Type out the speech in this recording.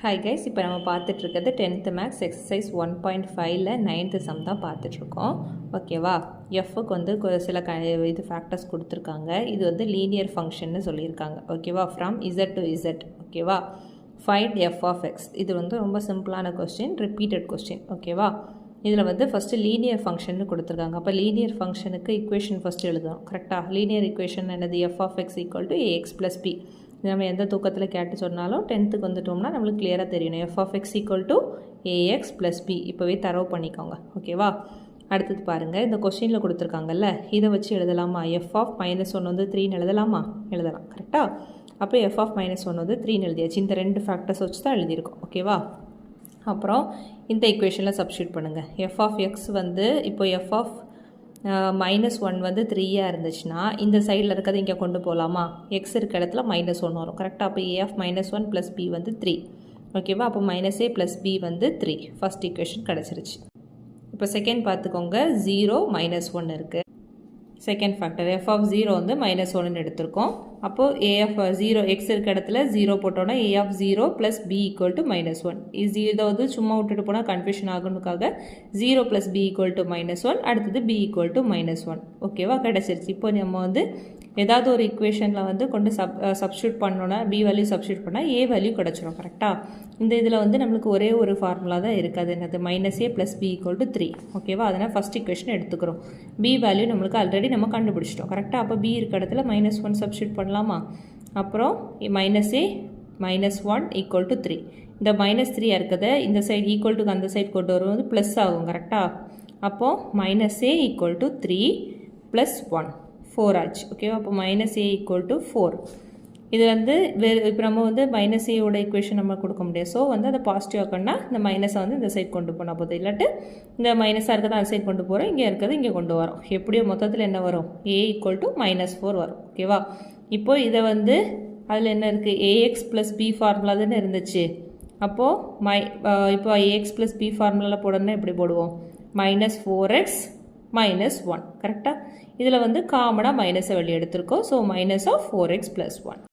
Hi guys, இப்போ நம்ம பார்த்துட்ருக்கிறது 10th மேக்ஸ் எக்ஸசைஸ் 1.5ல் 9th சம் தான் பார்த்துட்ருக்கோம். ஓகேவா? எஃப்க்கு வந்து சில இது ஃபேக்டர்ஸ் கொடுத்துருக்காங்க. இது வந்து லீனியர் ஃபங்க்ஷன்னு சொல்லியிருக்காங்க. ஓகேவா? From Z to Z. ஓகேவா? Find F of X. இது வந்து ரொம்ப சிம்பிளான கொஸ்டின், ரிப்பீட்டட் கொஸ்டின். ஓகேவா? இதில் வந்து ஃபஸ்ட்டு லீனியர் ஃபங்க்ஷன் கொடுத்துருக்காங்க. அப்போ லீனியர் ஃபங்க்ஷனுக்கு இக்குவேஷன் ஃபஸ்ட்டு எழுதணும். கரெக்டாக? லீனியர் இக்குவேஷன் என்னது? F of X equal to A X plus B. நம்ம எந்த தூக்கத்தில் கேட்டு சொன்னாலும் 10th வந்துட்டோம்னா நம்மளுக்கு கிளியராக தெரியணும். F of X equal to A X plus B. இப்போவே தரவு பண்ணிக்கோங்க. ஓகேவா? அடுத்தது பாருங்கள், இந்த கொஸ்டினில் கொடுத்துருக்காங்கல்ல, இதை வச்சு எழுதலாமா? எஃப் ஆஃப் -1 வந்து 3ன்னு எழுதலாமா? எழுதலாம். கரெக்டாக? அப்போ எஃப் ஆஃப் -1 வந்து 3ன்னு எழுதியாச்சு. இந்த ரெண்டு ஃபேக்டர்ஸ் வச்சு தான் எழுதியிருக்கோம். ஓகேவா? அப்புறம் இந்த ஈக்குவேஷனில் சப்ஸ்டியூட் பண்ணுங்கள். எஃப் ஆஃப் எக்ஸ் வந்து இப்போ எஃப் ஆஃப் -1 வந்து 3யாக இருந்துச்சுன்னா இந்த சைடில் இருக்கிறது இங்கே கொண்டு போகலாமா? எக்ஸ் இருக்க இடத்துல -1 வரும். கரெக்டாக? அப்போ ஏ ஆஃப் -1 ப்ளஸ் பி வந்து 3. ஓகேவா? அப்போ -a ப்ளஸ் பி வந்து 3. ஃபஸ்ட் ஈக்குவேஷன் கிடச்சிருச்சு. இப்போ செகண்ட் பார்த்துக்கோங்க, 0 -1 இருக்குது. செகண்ட் ஃபேக்டர் எஃப் ஆஃப் 0 வந்து -1ன்னு எடுத்திருக்கோம். அப்போது ஏ ஆஃப் 0 எக்ஸ் இருக்க இடத்துல 0 போட்டோன்னா A of 0 plus B equal to -1. இதை வந்து சும்மா விட்டுட்டு போனால் கன்ஃபியூஷன் ஆகணுக்காக 0 ப்ளஸ் பி ஈக்குவல் டு -1, அடுத்தது பி ஈக்குவல் டு -1. ஓகேவா? கிடச்சிருச்சு. இப்போ நம்ம வந்து ஏதாவது ஒரு இக்குவேஷனில் வந்து கொண்டு சப்ஸ்டியூட் பண்ணோன்னா பி வேல்யூ சப்ஸ்டியூட் பண்ணால் ஏ வேல்யூ கிடச்சிரும். கரெக்டாக? இந்த இதில் வந்து நம்மளுக்கு ஒரே ஒரு ஃபார்முலா தான் இருக்குது. என்னது? -a plus B equal to 3. ஓகேவா? அதனால் ஃபஸ்ட் இக்குவேஷன் எடுத்துக்கிறோம். பி வேல்யூ நம்மளுக்கு ஆல்ரெடி நம்ம கண்டுபிடிச்சிட்டோம். கரெக்டாக? அப்போ பி இருக்க இடத்துல -1 சப்ஸ்டியூட் பண்ணலாமா? அப்புறம் -a -1 ஈக்குவல் டு 3. இந்த -3 இருக்கிறத இந்த சைடு ஈக்குவல் டு அந்த சைடு கொண்டு வரும்போது ப்ளஸ் ஆகும். கரெக்டாக? அப்போது -a ஈக்குவல் டு 3 ப்ளஸ் 1 4 ஆச்சு. ஓகேவா? அப்போ -a ஈக்குவல் டு 4. இது வந்து இப்போ நம்ம வந்து -aயோட இக்குவேஷன் நம்ம கொடுக்க முடியாது. ஸோ வந்து அதை பாசிட்டிவ் ஆக்கணும்னா இந்த மைனஸை வந்து இந்த சைட் கொண்டு போனால் போதும். இல்லாட்டு இந்த மைனஸாக இருக்கிறத அந்த சைட் கொண்டு போகிறோம், இங்கே இருக்கிறது இங்கே கொண்டு வரோம். எப்படியோ மொத்தத்தில் என்ன வரும்? a ஈக்குவல் டு -4 வரும். ஓகேவா? இப்போது இதை வந்து அதில் என்ன இருக்குது? ஏஎக்ஸ் ப்ளஸ் பி ஃபார்முலா தானே இருந்துச்சு. அப்போது இப்போ ஏஎக்ஸ் ப்ளஸ் பி ஃபார்முலாவில் போடணும்னா எப்படி போடுவோம்? -4x -1. கரெக்டாக? இதில் வந்து காமனாக மைனஸை வெளியே எடுத்திருக்கோம். So -4x + 1.